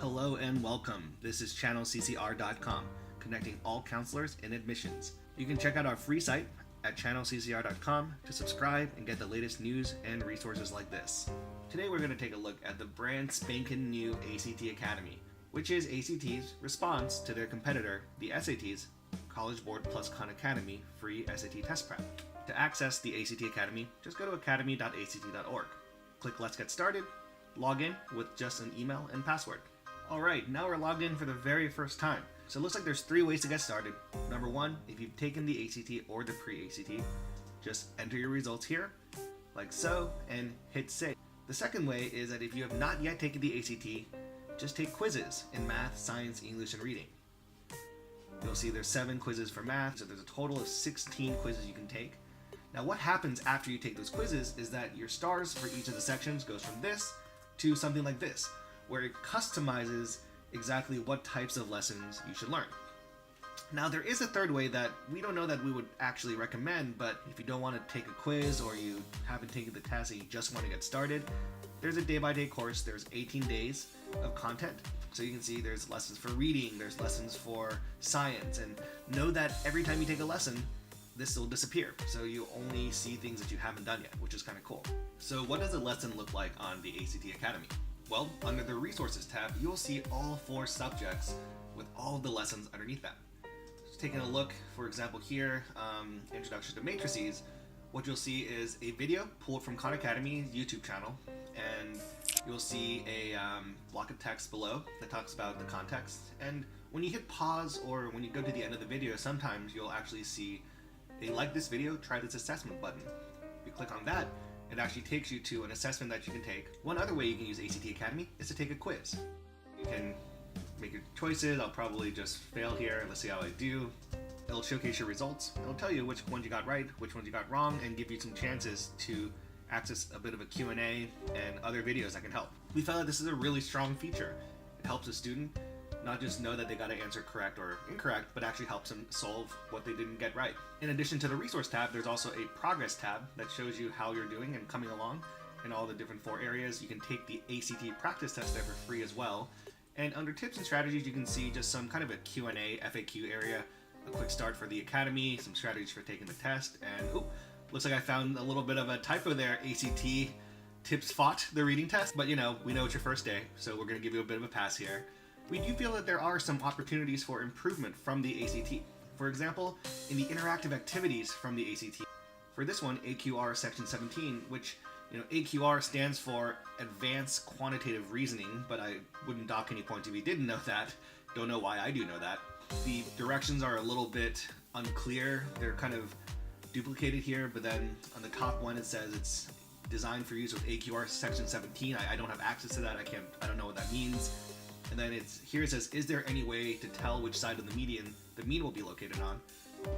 Hello and welcome. This is channelccr.com, connecting all counselors in admissions. You can check out our free site at channelccr.com to subscribe and get the latest news and resources like this. Today we're going to take a look at the brand spanking new ACT Academy, which is ACT's response to their competitor, the SAT's College Board plus Khan Academy free SAT test prep. To access the ACT Academy, just go to academy.act.org. Click Let's Get Started, log in with just an email and password. Alright, now we're logged in for the very first time. So it looks like there's 3 ways to get started. Number 1, if you've taken the ACT or the pre-ACT, just enter your results here, like so, and hit save. The second way is that if you have not yet taken the ACT, just take quizzes in math, science, English, and reading. You'll see there's 7 quizzes for math, so there's a total of 16 quizzes you can take. Now what happens after you take those quizzes is that your stars for each of the sections goes from this to something like this, where it customizes exactly what types of lessons you should learn. Now there is a third way that we don't know that we would actually recommend, but if you don't want to take a quiz or you haven't taken the test and you just want to get started, there's a day-by-day course. There's 18 days of content. So you can see there's lessons for reading, there's lessons for science, and know that every time you take a lesson, this will disappear. So you only see things that you haven't done yet, which is kind of cool. So what does a lesson look like on the ACT Academy? Well, under the Resources tab, you'll see all 4 subjects with all of the lessons underneath them. Just taking a look, for example here, Introduction to Matrices, what you'll see is a video pulled from Khan Academy's YouTube channel, and you'll see a block of text below that talks about the context. And when you hit pause or when you go to the end of the video, sometimes you'll actually see a like this video, try this assessment button. If you click on that, it actually takes you to an assessment that you can take. One other way you can use ACT Academy is to take a quiz. You can make your choices. I'll probably just fail here. Let's see how I do. It'll showcase your results. It'll tell you which ones you got right, which ones you got wrong, and give you some chances to access a bit of a Q&A and other videos that can help. We found that this is a really strong feature. It helps a student not just know that they got to answer correct or incorrect, but actually helps them solve what they didn't get right. In addition to the Resource tab, there's also a Progress tab that shows you how you're doing and coming along in all the different 4 areas. You can take the ACT practice test there for free as well. And under Tips and Strategies, you can see just some kind of a Q&A, FAQ area, a quick start for the Academy, some strategies for taking the test, and looks like I found a little bit of a typo there. ACT tips fought the reading test, but you know, we know it's your first day, so we're going to give you a bit of a pass here. We do feel that there are some opportunities for improvement from the ACT. For example, in the interactive activities from the ACT. For this one, AQR Section 17, which, AQR stands for Advanced Quantitative Reasoning, but I wouldn't dock any points if you didn't know that. Don't know why I do know that. The directions are a little bit unclear. They're kind of duplicated here, but then on the top one it says it's designed for use with AQR Section 17. I don't have access to that. I don't know what that means. And then here it says, is there any way to tell which side of the median the mean will be located on?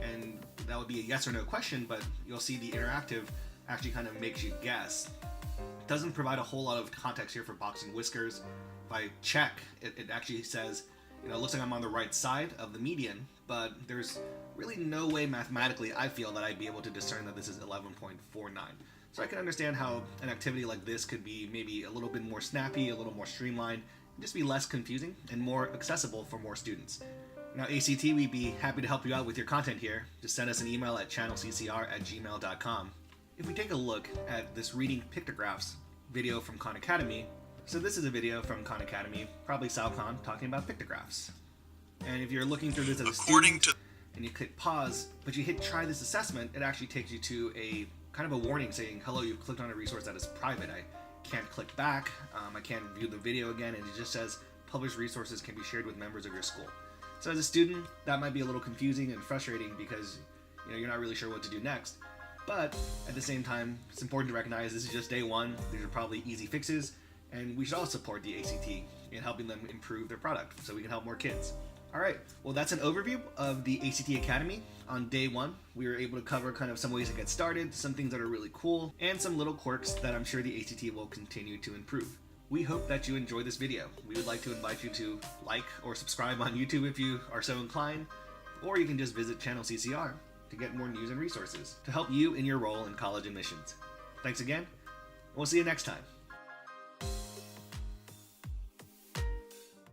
And that would be a yes or no question, but you'll see the interactive actually kind of makes you guess. It doesn't provide a whole lot of context here for boxing whiskers. If I check, it actually says, it looks like I'm on the right side of the median, but there's really no way mathematically I feel that I'd be able to discern that this is 11.49. So I can understand how an activity like this could be maybe a little bit more snappy, a little more streamlined, just be less confusing and more accessible for more students. Now ACT, we'd be happy to help you out with your content here. Just send us an email at channelccr@gmail.com. If we take a look at this reading pictographs video from Khan Academy, so this is a video from Khan Academy, probably Sal Khan, talking about pictographs. And if you're looking through this as a student and you click pause, but you hit try this assessment, it actually takes you to a kind of a warning saying, hello, you've clicked on a resource that is private. I can't click back, I can't view the video again, and it just says published resources can be shared with members of your school. So as a student, that might be a little confusing and frustrating because you're not really sure what to do next. But at the same time, it's important to recognize this is just day 1. These are probably easy fixes, and we should all support the ACT in helping them improve their product so we can help more kids. Alright, well that's an overview of the ACT Academy. On day 1, we were able to cover kind of some ways to get started, some things that are really cool, and some little quirks that I'm sure the ACT will continue to improve. We hope that you enjoy this video. We would like to invite you to like or subscribe on YouTube if you are so inclined, or you can just visit Channel CCR to get more news and resources to help you in your role in college admissions. Thanks again, and we'll see you next time.